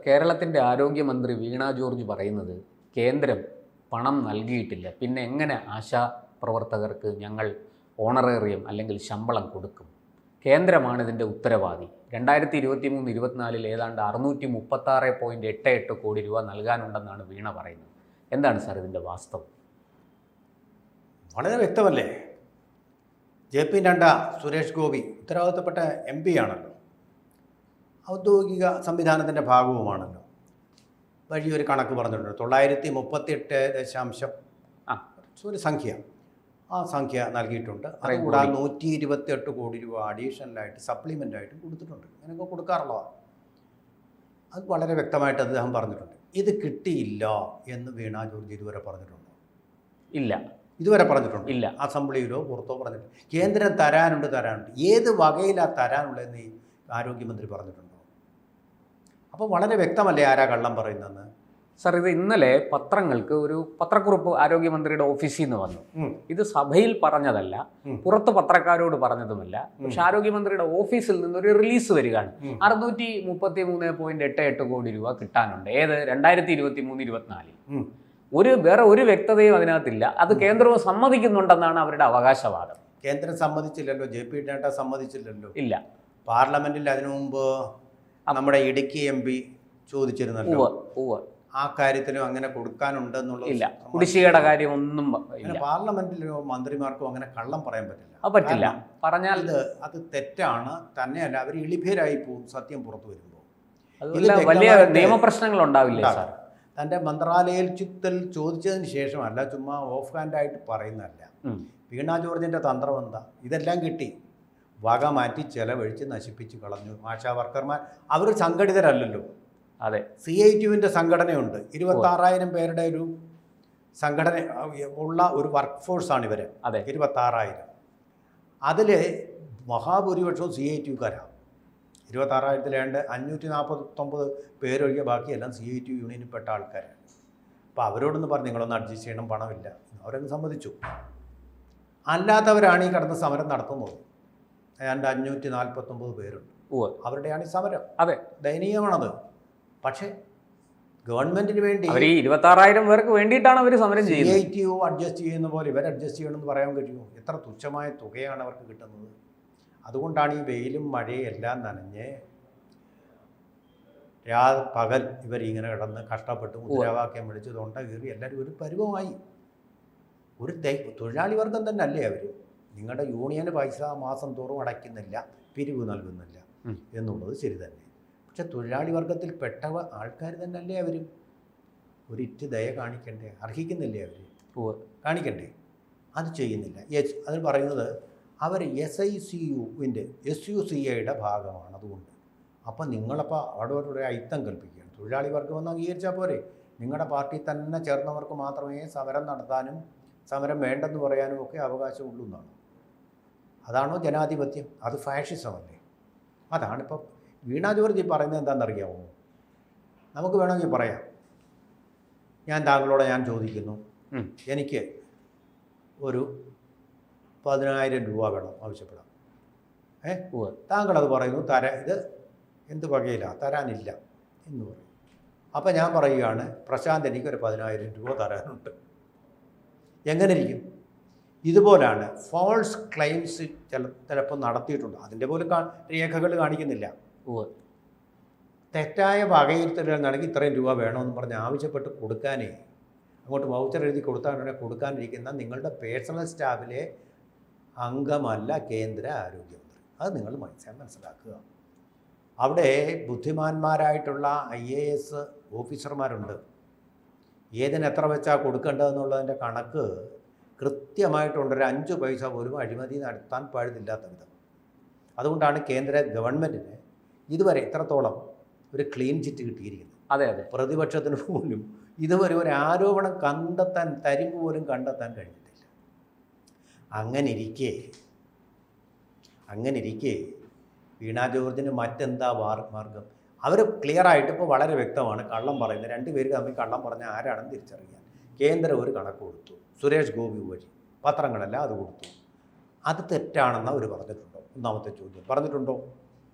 കേരളത്തിൻ്റെ ആരോഗ്യമന്ത്രി വീണ ജോർജ് പറയുന്നത് കേന്ദ്രം പണം നൽകിയിട്ടില്ല, പിന്നെ എങ്ങനെ ആശാപ്രവർത്തകർക്ക് ഞങ്ങൾ ഓണറേറിയം അല്ലെങ്കിൽ ശമ്പളം കൊടുക്കും? കേന്ദ്രമാണ് ഇതിൻ്റെ ഉത്തരവാദി. 2023-24 ഏതാണ്ട് 636.88 കോടി രൂപ നൽകാനുണ്ടെന്നാണ് വീണ പറയുന്നത്. എന്താണ് സാർ ഇതിൻ്റെ വാസ്തവം? വളരെ വ്യക്തമല്ലേ? JP നഡ്ഡ, സുരേഷ് ഗോപി ഉത്തരവാദിത്തപ്പെട്ട MP ആണല്ലോ, ഔദ്യോഗിക സംവിധാനത്തിൻ്റെ ഭാഗവുമാണല്ലോ. വഴിയൊരു കണക്ക് പറഞ്ഞിട്ടുണ്ട്, 938 ഒരു സംഖ്യ, ആ സംഖ്യ നൽകിയിട്ടുണ്ട്. അതുകൂടാതെ 128 കോടി രൂപ അഡീഷണലായിട്ട് സപ്ലിമെൻ്റായിട്ട് കൊടുത്തിട്ടുണ്ട്. അങ്ങനെയൊക്കെ കൊടുക്കാറുള്ളതാണ്. അത് വളരെ വ്യക്തമായിട്ട് അദ്ദേഹം പറഞ്ഞിട്ടുണ്ട്. ഇത് കിട്ടിയില്ല എന്ന് വീണ ജോർജ് ഇതുവരെ പറഞ്ഞിട്ടുണ്ടോ? ഇല്ല, ഇതുവരെ പറഞ്ഞിട്ടുണ്ട് ഇല്ല. അസംബ്ലിയിലോ പുറത്തോ പറഞ്ഞിട്ടുണ്ട്. കേന്ദ്രം തരാനുണ്ട്. ഏത് വകയിലാണ് തരാനുള്ളതെന്ന് ഈ ആരോഗ്യമന്ത്രി പറഞ്ഞിട്ടുണ്ടോ? അപ്പോൾ വളരെ വ്യക്തമല്ലേ ആരാ കള്ളം പറയുന്നതെന്ന്? സാർ, ഇത് ഇന്നലെ പത്രങ്ങൾക്ക് ഒരു പത്രക്കുറിപ്പ് ആരോഗ്യമന്ത്രിയുടെ ഓഫീസിൽ നിന്ന് വന്നു. ഇത് സഭയിൽ പറഞ്ഞതല്ല, പുറത്ത് പത്രക്കാരോട് പറഞ്ഞതുമല്ല. പക്ഷെ ആരോഗ്യമന്ത്രിയുടെ ഓഫീസിൽ നിന്നൊരു റിലീസ് വരികയാണ്. 633.88 കോടി രൂപ കിട്ടാനുണ്ട്. ഏത് 2023-24 വേറെ ഒരു വ്യക്തതയും അതിനകത്തില്ല. അത് കേന്ദ്രവും സമ്മതിക്കുന്നുണ്ടെന്നാണ് അവരുടെ അവകാശവാദം. കേന്ദ്രം സമ്മതിച്ചില്ലല്ലോ, JP നഡ്ഡ സമ്മതിച്ചില്ലല്ലോ. ഇല്ല. പാർലമെന്റിൽ അതിനു മുമ്പ് നമ്മുടെ ഇടുക്കി MP ചോദിച്ചിരുന്നല്ലോ. ആ കാര്യത്തിലും അങ്ങനെ കൊടുക്കാനുണ്ടെന്നുള്ളത് ഇല്ല. കുടിശ്ശികയുടെ കാര്യം ഒന്നും ഇല്ല. പാർലമെന്റിലോ മന്ത്രിമാർക്കോ അങ്ങനെ കള്ളം പറയാൻ പറ്റില്ല. അത് പറ്റില്ല. പറഞ്ഞാൽ അത് തെറ്റാണ്. തന്നെയല്ല, അവർ എളിഭ്യരായി പോകും സത്യം പുറത്തു വരുമ്പോൾ. വലിയ നിയമപ്രശ്നങ്ങൾ ഉണ്ടാവില്ലേ സാർ? തൻ്റെ മന്ത്രാലയത്തിൽ ചോദിച്ചതിന് ശേഷമല്ല, ചുമ്മാ ഓഫ് ഹാൻഡായിട്ട് പറയുന്നതല്ല. വീണ ജോർജിൻ്റെ തന്ത്രം എന്താ? ഇതെല്ലാം കിട്ടി, വക മാറ്റി ചെലവഴിച്ച് നശിപ്പിച്ച് കളഞ്ഞു. ആശാ വർക്കർമാർ അവർ സംഘടിതരല്ലല്ലോ. അതെ, CITUവിൻ്റെ സംഘടനയുണ്ട്. 26,000 പേരുടെ ഒരു സംഘടന ഉള്ള ഒരു വർക്ക് ഫോഴ്സാണ് ഇവർ. അതെ, 26,000. അതിൽ മഹാഭൂരിപക്ഷവും CITUക്കാരാണ്. 26,000 549 പേരൊഴികെ ബാക്കിയെല്ലാം CITU യൂണിയനിൽപ്പെട്ട ആൾക്കാരാണ്. അപ്പോൾ അവരോടൊന്ന് പറഞ്ഞു നിങ്ങളൊന്ന് അഡ്ജസ്റ്റ് ചെയ്യണം, പണമില്ല. അവരൊന്ന് സമ്മതിച്ചു. അല്ലാത്തവരാണ് ഈ കടന്ന് സമരം നടത്തുന്നത്. ഏതാണ്ട് 549 പേരുണ്ട്. അവരുടെയാണ് ഈ സമരം. അതെ, ദയനീയമാണത്. പക്ഷേ ഗവൺമെൻറ്റിന് വേണ്ടി 26,000 പേർക്ക് വേണ്ടിയിട്ടാണ് അവർ സമരം ചെയ്യുന്നത്. CITU അഡ്ജസ്റ്റ് ചെയ്യുന്ന പോലെ ഇവർ അഡ്ജസ്റ്റ് ചെയ്യണമെന്ന് പറയാൻ കഴിയുമോ? എത്ര തുച്ഛമായ തുകയാണ് അവർക്ക് കിട്ടുന്നത്. അതുകൊണ്ടാണ് ഈ വെയിലും മഴയും എല്ലാം നനഞ്ഞ് പകൽ ഇവരിങ്ങനെ കിടന്ന് കഷ്ടപ്പെട്ട് മുദ്രാവാക്യം വിളിച്ച് തൊണ്ട കീറി എല്ലാവരും ഒരു പരുവമായി. ഒരു തൊഴിലാളി വർഗം തന്നെ അല്ലേ അവർ? നിങ്ങളുടെ യൂണിയന് പൈസ മാസം തോറും അടയ്ക്കുന്നില്ല, പിരിവ് നൽകുന്നില്ല എന്നുള്ളത് ശരി തന്നെ. പക്ഷെ തൊഴിലാളി വർഗത്തിൽ പെട്ട ആൾക്കാർ തന്നെ അല്ലേ അവരും? ഒരിറ്റ് ദയ കാണിക്കണ്ടേ? അർഹിക്കുന്നില്ലേ അവർ? കാണിക്കണ്ടേ? അത് ചെയ്യുന്നില്ല. അതിൽ പറയുന്നത് അവർ SICUവിൻ്റെ SUCIയുടെ ഭാഗമാണ്. അതുകൊണ്ട് അപ്പം നിങ്ങളപ്പോൾ അവിടെ ഒരു അയിത്തം കൽപ്പിക്കുകയാണ്. തൊഴിലാളി വർഗം ഒന്ന് അംഗീകരിച്ചാൽ പോരെ? നിങ്ങളുടെ പാർട്ടി തന്നെ ചേർന്നവർക്ക് മാത്രമേ സമരം നടത്താനും സമരം വേണ്ടെന്ന് പറയാനും ഒക്കെ അവകാശമുള്ളൂ എന്നാണ്. അതാണോ ജനാധിപത്യം? അത് ഫാഷിസമല്ലേ? അതാണിപ്പം വീണ ജോർജ് പറയുന്നത്. എന്താണെന്നറിയാമോ? നമുക്ക് വേണമെങ്കിൽ പറയാം, താങ്കളോട് ചോദിക്കുന്നു, എനിക്ക് ഒരു 10,000 രൂപ വേണം, ആവശ്യപ്പെടാം. താങ്കളത് പറയുന്നു, ഇത് എന്ത് വകയിലാണ്, തരാനില്ല എന്ന് പറയും. അപ്പം ഞാൻ പറയുകയാണ്, പ്രശാന്ത് എനിക്കൊരു 10,000 രൂപ തരാനുണ്ട്. എങ്ങനെ ഇരിക്കും? ഇതുപോലാണ് ഫോൾസ് ക്ലെയിംസ് ചിലപ്പോൾ നടത്തിയിട്ടുണ്ട്. അതിൻ്റെ പോലും രേഖകൾ കാണിക്കുന്നില്ല. തെറ്റായ വകയിരുത്തലാണെങ്കിൽ ഇത്രയും രൂപ വേണമെന്ന് പറഞ്ഞ് ആവശ്യപ്പെട്ട് കൊടുക്കാനേ, അങ്ങോട്ട് വൗച്ചർ എഴുതി കൊടുക്കാനിരിക്കുന്ന നിങ്ങളുടെ പേഴ്സണൽ സ്റ്റാഫിലെ അംഗമല്ല കേന്ദ്ര ആരോഗ്യമന്ത്രി. അത് നിങ്ങൾ മനസ്സിലാക്കുക. അവിടെ ബുദ്ധിമാന്മാരായിട്ടുള്ള IAS ഓഫീസർമാരുണ്ട്. ഏതിനെത്ര വെച്ചാൽ കൊടുക്കേണ്ടതെന്നുള്ളതിൻ്റെ കണക്ക് കൃത്യമായിട്ടുണ്ട്. ഒരു 5 പൈസ പോലും അഴിമതി നടത്താൻ പാടില്ലാത്ത വിധം. അതുകൊണ്ടാണ് കേന്ദ്ര ഗവൺമെൻറ്റിന് ഇതുവരെ ഇത്രത്തോളം ഒരു ക്ലീൻ ചിറ്റ് കിട്ടിയിരിക്കുന്നത്. അതെ, പ്രതിപക്ഷത്തിന് പോലും ഇതുവരെ ഒരു ആരോപണം തരിമ്പ് പോലും കണ്ടെത്താൻ കഴിഞ്ഞിട്ടില്ല. അങ്ങനെ ഇരിക്കെ വീണ ജോർജിന് മറ്റെന്താ മാർഗം? അവർ ക്ലിയറായിട്ട് ഇപ്പോൾ വളരെ വ്യക്തമാണ് കള്ളം പറയുന്നത്. 2 പേര് തമ്മിൽ കള്ളം പറഞ്ഞാൽ ആരാണെന്ന് തിരിച്ചറിയാൻ കേന്ദ്രം ഒരു കണക്ക് കൊടുത്തു. സുരേഷ് ഗോപി വഴി പത്രങ്ങളെല്ലാം അത് കൊടുത്തു. അത് തെറ്റാണെന്ന് അവർ പറഞ്ഞിട്ടുണ്ടോ? ഒന്നാമത്തെ ചോദ്യം. പറഞ്ഞിട്ടുണ്ടോ?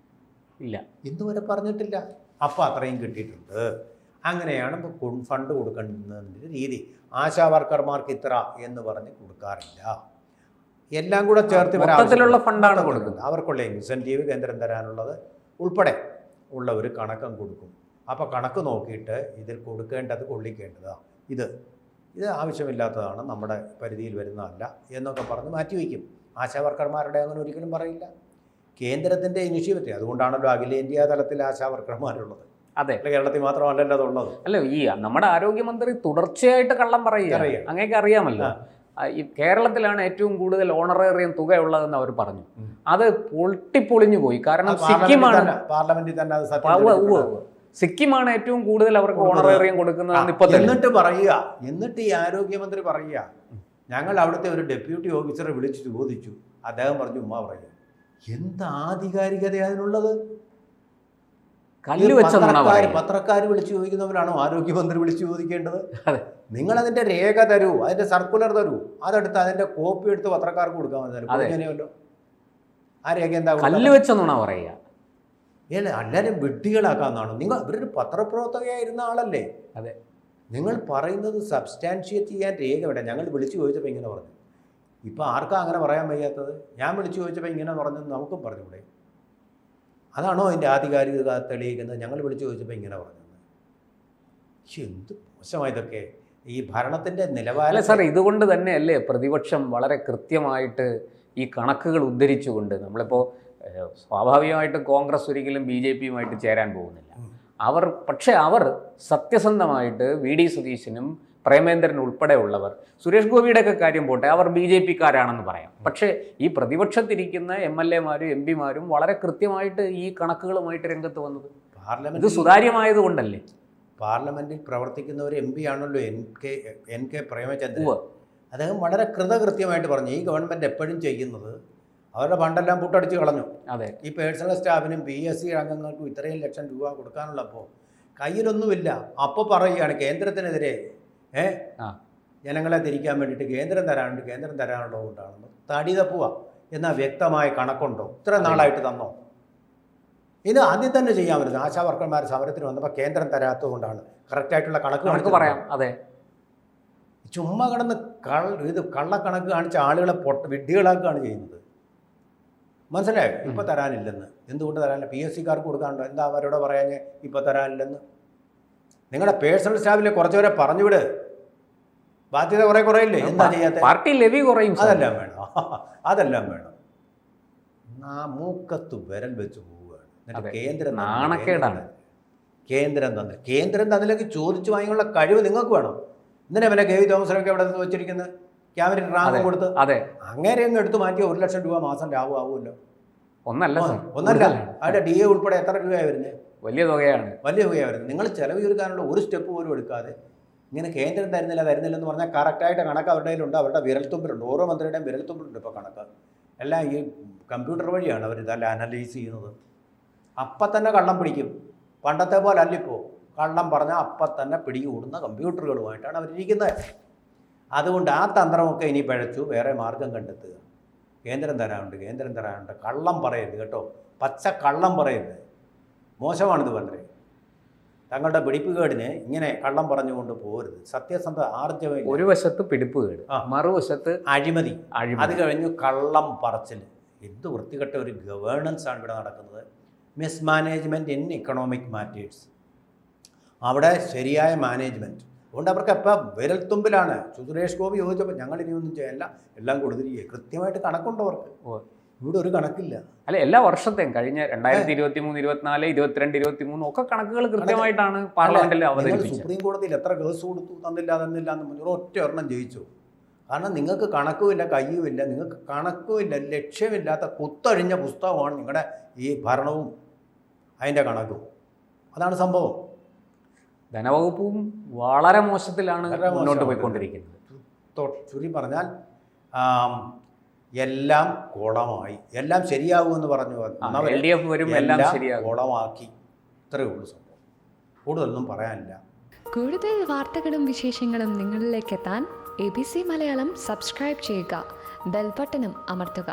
ഇല്ല, ഇന്നുവരെ പറഞ്ഞിട്ടില്ല. അപ്പോൾ അത്രയും കിട്ടിയിട്ടുണ്ട്. അങ്ങനെയാണ് ഇപ്പോൾ ഫണ്ട് കൊടുക്കേണ്ടതിൻ്റെ രീതി. ആശാ വർക്കർമാർക്ക് ഇത്ര എന്ന് പറഞ്ഞ് കൊടുക്കാറില്ല. എല്ലാം കൂടെ ചേർത്ത് മൊത്തത്തിലുള്ള ഫണ്ടാണ് കൊടുക്കുന്നത്. അവർക്കുള്ള ഇൻസെൻറ്റീവ് കേന്ദ്രം തരാനുള്ളത് ഉൾപ്പെടെ ഉള്ള ഒരു കണക്കം കൊടുക്കും. അപ്പോൾ കണക്ക് നോക്കിയിട്ട് ഇതിൽ കൊടുക്കേണ്ടത് കൊള്ളിക്കേണ്ടതാണ്, ഇത് ആവശ്യമില്ലാത്തതാണ്, നമ്മുടെ പരിധിയിൽ വരുന്നതല്ല എന്നൊക്കെ പറഞ്ഞ് മാറ്റിവെക്കും. ആശാ വർക്കർമാരുടെ അങ്ങനെ ഒരിക്കലും പറയില്ല. കേന്ദ്രത്തിൻ്റെ ഇനിഷ്യേറ്റീവ്, അതുകൊണ്ടാണല്ലോ അഖിലേന്ത്യാ തലത്തിൽ ആശാ വർക്കർമാരുള്ളത്. അതെ, കേരളത്തിൽ മാത്രമല്ലല്ലോ അതുള്ളത്. അല്ല, ഈ നമ്മുടെ ആരോഗ്യമന്ത്രി തുടർച്ചയായിട്ട് കള്ളം പറയുക, അങ്ങനെയൊക്കെ അറിയാമല്ലോ. ഈ കേരളത്തിലാണ് ഏറ്റവും കൂടുതൽ ഓണറേറിയം തുക ഉള്ളതെന്ന് അവർ പറഞ്ഞു. അത് പൊട്ടിപ്പൊളിഞ്ഞു പോയി. കാരണം സിക്കിമാണ്, പാർലമെന്റിൽ തന്നെ അത് സിക്കിമാണ് ഏറ്റവും കൂടുതൽ അവർക്ക് ഓണറേറിയം കൊടുക്കുന്നത്. എന്നിട്ട് ഈ ആരോഗ്യമന്ത്രി പറയുക, ഞങ്ങൾ അവിടുത്തെ ഒരു ഡെപ്യൂട്ടി ഓഫീസറെ വിളിച്ച് ചോദിച്ചു, അദ്ദേഹം പറഞ്ഞു ഉമ്മ പറയുക. എന്ത് ആധികാരികത അതിനുള്ളത്? പത്രക്കാർ വിളിച്ചു ചോദിക്കുന്നവരാണോ ആരോഗ്യമന്ത്രി വിളിച്ചു ചോദിക്കേണ്ടത്? നിങ്ങളതിൻ്റെ രേഖ തരൂ, അതിൻ്റെ സർക്കുലർ തരൂ, അതെടുത്ത് അതിൻ്റെ കോപ്പി എടുത്ത് പത്രക്കാർക്ക് കൊടുക്കാൻ മതിയല്ലോ. ആ രേഖ എന്താ? കല്ല് വെച്ചെന്നാണോ പറയുക? എല്ലാവരും വെട്ടികളാക്കാന്നാണോ? നിങ്ങൾ ഇവരൊരു പത്രപ്രവർത്തകയായിരുന്ന ആളല്ലേ? അതെ. നിങ്ങൾ പറയുന്നത് സബ്സ്റ്റാൻഷിയേറ്റ് ചെയ്യാൻ രേഖ വേണ്ട. ഞങ്ങൾ വിളിച്ചു ചോദിച്ചപ്പോൾ ഇങ്ങനെ പറഞ്ഞു. ഇപ്പം ആർക്കാ അങ്ങനെ പറയാൻ വയ്യാത്തത്? ഞാൻ വിളിച്ചു ചോദിച്ചപ്പോൾ ഇങ്ങനെ പറഞ്ഞെന്ന് നമുക്കും പറഞ്ഞൂടെ? അതാണോ അതിൻ്റെ ആധികാരികത തെളിയിക്കുന്നത്? ഞങ്ങൾ വിളിച്ചു ചോദിച്ചപ്പോൾ ഇങ്ങനെ പറഞ്ഞത്. എന്ത് മോശമായതൊക്കെ ഈ ഭരണത്തിൻ്റെ നിലവാരം. സാർ, ഇതുകൊണ്ട് തന്നെയല്ലേ പ്രതിപക്ഷം വളരെ കൃത്യമായിട്ട് ഈ കണക്കുകൾ ഉദ്ധരിച്ചുകൊണ്ട്, നമ്മളിപ്പോൾ സ്വാഭാവികമായിട്ട് കോൺഗ്രസ് ഒരിക്കലും BJPയുമായിട്ട് ചേരാൻ പോകുന്നില്ല. പക്ഷേ അവർ സത്യസന്ധമായിട്ട് വി ഡി സതീശനും പ്രേമേന്ദ്രൻ ഉൾപ്പെടെയുള്ളവർ, സുരേഷ് ഗോപിയുടെയൊക്കെ കാര്യം പോട്ടെ, അവർ BJPക്കാരാണെന്ന് പറയാം. പക്ഷേ ഈ പ്രതിപക്ഷത്തിരിക്കുന്ന MLAമാരും MP മാരും വളരെ കൃത്യമായിട്ട് ഈ കണക്കുകളുമായിട്ട് രംഗത്ത് വന്നത് ഇത് സുതാര്യമായതുകൊണ്ടല്ലേ. പാർലമെന്റിൽ പ്രവർത്തിക്കുന്ന ഒരു MP ആണല്ലോ എൻ കെ പ്രേമചന്ദ്രൻ. അദ്ദേഹം വളരെ കൃത്യമായിട്ട് പറഞ്ഞു, ഈ ഗവൺമെൻറ് എപ്പോഴും ചെയ്യുന്നത് അവരുടെ ഫണ്ടെല്ലാം പുട്ടടിച്ച് കളഞ്ഞു. അതെ, ഈ പേഴ്സണൽ സ്റ്റാഫിനും PSC അംഗങ്ങൾക്കും ഇത്രയും ലക്ഷം രൂപ കൊടുക്കാനുള്ളപ്പോൾ കയ്യിലൊന്നുമില്ല. അപ്പോൾ പറയുകയാണ് കേന്ദ്രത്തിനെതിരെ ജനങ്ങളെ തിരിക്കാൻ വേണ്ടിയിട്ട് കേന്ദ്രം തരാനുള്ളത് കൊണ്ടാണെന്ന്. തടി തപ്പുക എന്നാൽ വ്യക്തമായ കണക്കുണ്ടോ? ഇത്ര നാളായിട്ട് തന്നോ? ഇത് ആദ്യം തന്നെ ചെയ്യാൻ പറ്റുന്നത്. ആശാ വർക്കർമാർ സമരത്തിന് വന്നപ്പോൾ കേന്ദ്രം തരാത്തത് കൊണ്ടാണ്. കറക്റ്റായിട്ടുള്ള കണക്ക് പറയാം. അതെ, ചുമ്മാ കിടന്ന് കള്ളക്കണക്ക് കാണിച്ച ആളുകളെ വിഡ്ഢികളാക്കുകയാണ് ചെയ്യുന്നത്. മനസ്സിലായോ? ഇപ്പോൾ തരാനില്ലെന്ന്. എന്തുകൊണ്ട് തരാനില്ല? PSCക്കാർക്ക് കൊടുക്കാനുണ്ടോ? എന്താ അവരോട് പറയാൻ ഇപ്പോൾ തരാനില്ലെന്ന്? നിങ്ങളുടെ പേഴ്സണൽ സ്റ്റാഫിലെ കുറച്ചുപേരെ പറഞ്ഞുവിട്. ബാധ്യത കുറേ ഇല്ലേ? എന്താ ചെയ്യാത്ത? പാർട്ടി ലെവി കുറയും. അതെല്ലാം വേണം. മൂക്കത്ത് വിരൽ വെച്ച് പോവുകയാണ്. കേന്ദ്രം തന്നിലേക്ക് ചോദിച്ചു വാങ്ങിയുള്ള കഴിവ് നിങ്ങൾക്ക് വേണം. ഇന്നലെ പിന്നെ KV തോമസിനൊക്കെ ഇവിടെ വെച്ചിരിക്കുന്നത് ക്യാബിനറ്റ് റാങ്ക് കൊടുത്ത് അങ്ങനെ അങ്ങ് എടുത്ത് മാറ്റിയ 1 ലക്ഷം രൂപ മാസം ലാഭം ആവുമല്ലോ. ഒന്നല്ല അവിടെ DA ഉൾപ്പെടെ എത്ര രൂപയാണ് വരുന്നത്? വലിയ തുകയാണ് വരുന്നത്. നിങ്ങൾ ചെലവ് ചുരുക്കാനുള്ള ഒരു സ്റ്റെപ്പ് പോലും എടുക്കാതെ ഇങ്ങനെ കേന്ദ്രം തരുന്നില്ലെന്ന് പറഞ്ഞാൽ കറക്റ്റായിട്ട് കണക്ക് അവരുടെ കയ്യിലുണ്ട്, അവരുടെ വിരൽത്തുമ്പിലുണ്ട്. ഓരോ മന്ത്രിയുടെയും വിരൽത്തുമ്പിലുണ്ട് ഇപ്പോൾ കണക്ക്. എല്ലാം ഈ കമ്പ്യൂട്ടർ വഴിയാണ് അവർ ഇതെല്ലാം അനലൈസ് ചെയ്യുന്നത്. അപ്പം തന്നെ കള്ളം പിടിക്കും. പണ്ടത്തെ പോലെ അല്ലിപ്പോൾ കള്ളം പറഞ്ഞാൽ അപ്പം തന്നെ പിടികൂടുന്ന കമ്പ്യൂട്ടറുകളുമായിട്ടാണ് അവരിരിക്കുന്നത്. അതുകൊണ്ട് ആ തന്ത്രമൊക്കെ ഇനി പഴച്ചു വേറെ മാർഗം കണ്ടെത്തുക. കേന്ദ്രം തരാനുണ്ട്. കള്ളം പറയരുത് കേട്ടോ, പച്ച കള്ളം പറയരുത്. മോശമാണിത് വളരെ. തങ്ങളുടെ പിടിപ്പുകേടിന് ഇങ്ങനെ കള്ളം പറഞ്ഞുകൊണ്ട് പോരുത്. സത്യസന്ധ ആർജവം. ഒരു വശത്ത് പിടിപ്പുകേട്, മറുവശത്ത് അഴിമതി. അത് കഴിഞ്ഞു കള്ളം പറച്ചിൽ. എന്ത് വൃത്തികെട്ട ഒരു ഗവേണൻസ് ആണ് ഇവിടെ നടക്കുന്നത്. Mismanagement in economic matters. അവിടെ ശരിയായ മാനേജ്മെൻറ്റ്. അതുകൊണ്ട് അവർക്ക് എപ്പോൾ വിരൽത്തുമ്പിലാണ്. സുരേഷ് ഗോപി ചോദിച്ചപ്പോൾ ഞങ്ങൾ ഇനിയൊന്നും ചെയ്യല്ല, എല്ലാം കൊടുത്തിരിക്കുക. കൃത്യമായിട്ട് കണക്കുണ്ടോ അവർക്ക്? ഇവിടെ ഒരു കണക്കില്ല. അല്ല, എല്ലാ വർഷത്തെയും കഴിഞ്ഞ 2023, 24, 22, 23 ഒക്കെ കണക്കുകൾ കൃത്യമായിട്ടാണ് പാർലമെന്റിൽ അവതരിപ്പിച്ചത്. സുപ്രീം കോടതിയിൽ എത്ര കേസ് കൊടുത്തു, തന്നില്ല എന്ന് ഒറ്റ ഒരെണ്ണം ജയിച്ചു. കാരണം നിങ്ങൾക്ക് കണക്കുമില്ല, കയ്യുമില്ല, നിങ്ങൾക്ക് കണക്കുമില്ല, ലക്ഷ്യമില്ലാത്ത കുത്തഴിഞ്ഞ പുസ്തകമാണ് നിങ്ങളുടെ ഈ ഭരണവും അതിൻ്റെ കണക്കും. അതാണ് സംഭവം. ധനവകുപ്പും വളരെ മോശത്തിലാണ് മുന്നോട്ട് പോയിക്കൊണ്ടിരിക്കുന്നത്. ചുരുക്കി പറഞ്ഞാൽ എല്ലാം കുളമായി. എല്ലാം ശരിയാകുമെന്ന് പറഞ്ഞു LDF വരും, എല്ലാം കുളമാക്കി. ഇത്രയേ ഉള്ളൂ സംഭവം. കൂടുതലൊന്നും പറയാനില്ല. കൂടുതൽ വാർത്തകളും വിശേഷങ്ങളും നിങ്ങളിലേക്ക് എത്താൻ ABC മലയാളം സബ്സ്ക്രൈബ് ചെയ്യുക, ബെൽ ബട്ടണും അമർത്തുക.